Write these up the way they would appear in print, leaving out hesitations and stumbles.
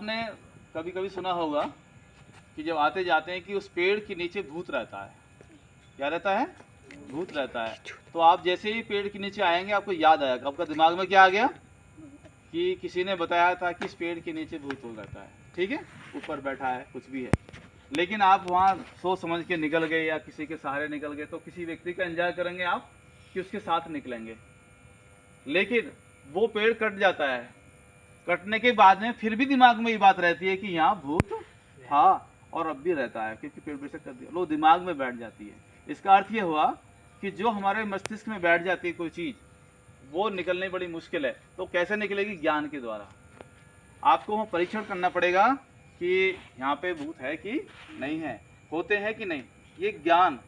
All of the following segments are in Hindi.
आपने कभी कभी सुना होगा कि जब आते जाते हैं कि उस पेड़ के नीचे भूत रहता है। क्या रहता है? भूत रहता है। तो आप जैसे ही पेड़ के नीचे आएंगे आपको याद आएगा, आपका दिमाग में क्या आ गया कि किसी ने बताया था कि इस पेड़ के नीचे भूत हो रहता है, ठीक है, ऊपर बैठा है, कुछ भी है। लेकिन आप वहाँ सोच समझ के निकल गए या किसी के सहारे निकल गए तो किसी व्यक्ति का एंजॉय करेंगे आप कि उसके साथ निकलेंगे। लेकिन वो पेड़ कट जाता है, कटने के बाद में फिर भी दिमाग में ये बात रहती है कि यहाँ भूत था और अब भी रहता है, क्योंकि पेड़ बेशक कर दिया, लो दिमाग में बैठ जाती है। इसका अर्थ ये हुआ कि जो हमारे मस्तिष्क में बैठ जाती है कोई चीज़, वो निकलनी बड़ी मुश्किल है। तो कैसे निकलेगी? ज्ञान के द्वारा। आपको वहाँ परीक्षण करना पड़ेगा कि यहाँ पे भूत है कि नहीं है, होते हैं कि नहीं। ये ज्ञान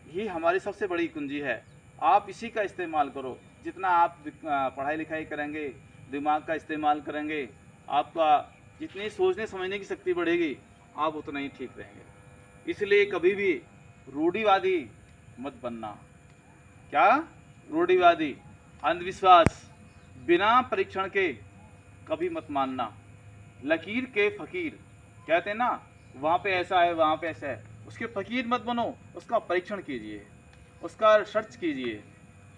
ही हमारी सबसे बड़ी कुंजी है। आप इसी का इस्तेमाल करो। जितना आप पढ़ाई लिखाई करेंगे, दिमाग का इस्तेमाल करेंगे, आपका जितनी सोचने समझने की शक्ति बढ़ेगी, आप उतना ही ठीक रहेंगे। इसलिए कभी भी रूढ़िवादी मत बनना। क्या? रूढ़िवादी, अंधविश्वास, बिना परीक्षण के कभी मत मानना। लकीर के फकीर कहते हैं ना, वहाँ पे ऐसा है, वहाँ पे ऐसा है, उसके फकीर मत बनो, उसका परीक्षण कीजिए, उसका सर्च कीजिए,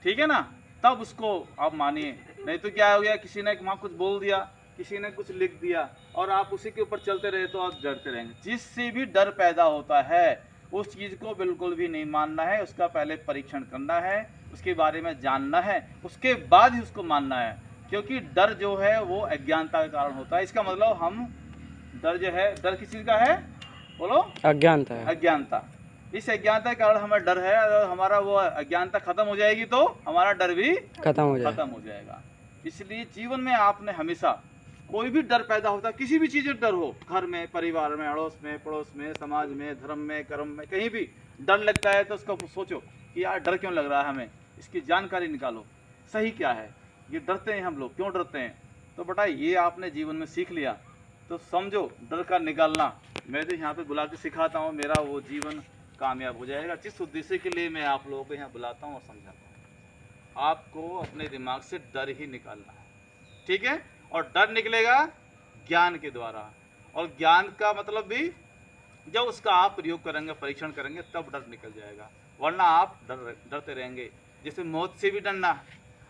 ठीक है ना, तब उसको आप मानिए। नहीं तो क्या हो गया, किसी ने वहाँ कुछ बोल दिया, किसी ने कुछ लिख दिया और आप उसी के ऊपर चलते रहे तो आप डरते रहेंगे। जिससे भी डर पैदा होता है उस चीज़ को बिल्कुल भी नहीं मानना है, उसका पहले परीक्षण करना है, उसके बारे में जानना है, उसके बाद ही उसको मानना है। क्योंकि डर जो है वो अज्ञानता के कारण होता है। इसका मतलब हम डर जो है, डर किस चीज़ का है? बोलो। अज्ञानता है। अज्ञानता। इस अज्ञानता के कारण हमें डर है। अगर हमारा वो अज्ञानता खत्म हो जाएगी तो हमारा डर भी खत्म हो जाएगा। इसलिए जीवन में आपने हमेशा कोई भी डर पैदा होता है, किसी भी चीज़ में डर हो, घर में, परिवार में, अड़ोस में, पड़ोस में, समाज में, धर्म में, कर्म में, कहीं भी डर लगता है तो उसको सोचो कि यार डर क्यों लग रहा है हमें, इसकी जानकारी निकालो, सही क्या है, ये डरते हैं हम लोग, क्यों डरते हैं। तो बेटा ये आपने जीवन में सीख लिया तो समझो डर का निकालना मैं तो यहाँ पे बुला के सिखाता हूँ, मेरा वो जीवन कामयाब हो जाएगा। जिस उद्देश्य के लिए मैं आप लोगों को यहाँ बुलाता हूँ और समझाता हूँ, आपको अपने दिमाग से डर ही निकालना है, ठीक है। और डर निकलेगा ज्ञान के द्वारा, और ज्ञान का मतलब भी जब उसका आप प्रयोग करेंगे, परीक्षण करेंगे, तब डर निकल जाएगा। वरना आप डरते रहेंगे। जैसे मौत से भी डरना,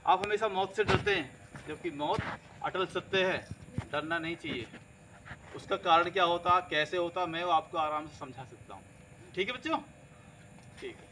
आप हमेशा मौत से डरते हैं, जबकि मौत अटल सत्य है, डरना नहीं चाहिए। उसका कारण क्या होता, कैसे होता, मैं वो आपको आराम से समझा सकता हूँ, ठीक है बच्चों? ठीक है।